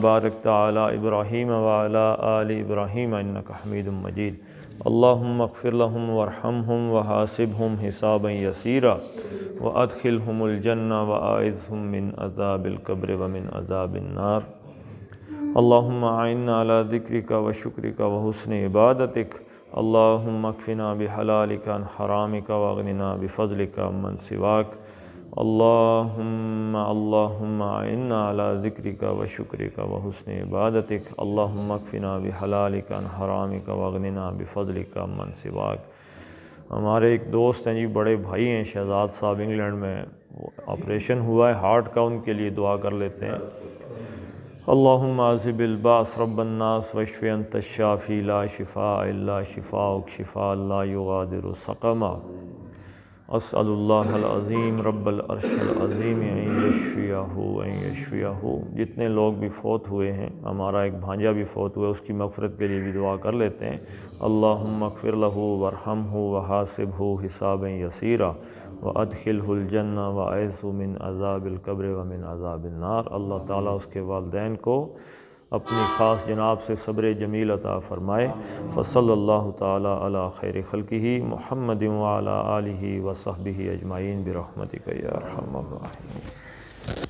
بارکت علی ابراہیم وعلی آل ابراہیم انک حمید مجید۔ اللہم اغفر لہم وارحمہم وحاسبہم حسابا یسیرا وادخلہم الجنہ واعذہم من عذاب القبر ومن عذاب النار۔ اللہم اعنا علی ذکرک وشکرک وحسن عبادتک۔ اللہم اکفنا بحلالک عن حرامک واغننا بفضلک عمن سواک۔ اللہم اعنا علی ذکرک وشکرک وحسن عبادتک۔ اللہم اکفنا بحلالک عن حرامک واغننا بفضلک عمن سواک۔ ہمارے ایک دوست ہیں جی، بڑے بھائی ہیں شہزاد صاحب، انگلینڈ میں آپریشن ہوا ہے ہارٹ کا، ان کے لیے دعا کر لیتے ہیں۔ اللہم اذہب الباس رب الناس واشف انت الشافی لا شفاء الا شفاؤک شفاء لا یغادر سقما۔ اسأل اللہ العظیم رب العرش العظیم ان یشفیہ۔ جتنے لوگ بھی فوت ہوئے ہیں، ہمارا ایک بھانجا بھی فوت ہوا ہے، اس کی مغفرت کے لیے بھی دعا کر لیتے ہیں۔ اللہم اغفر لہ وارحمہ وحاسبہ حسابا یسیرا وادخلہ الجنہ واعذہ من عذاب القبر ومن عذاب النار۔ اللہ تعالیٰ اس کے والدین کو اپنی خاص جناب سے صبر جمیل عطا فرمائے۔ فصلی اللہ تعالیٰ علی خیر خلقہ محمد وعلی آلہ وصحبہ اجمعین برحمتک یا ارحم الراحمین۔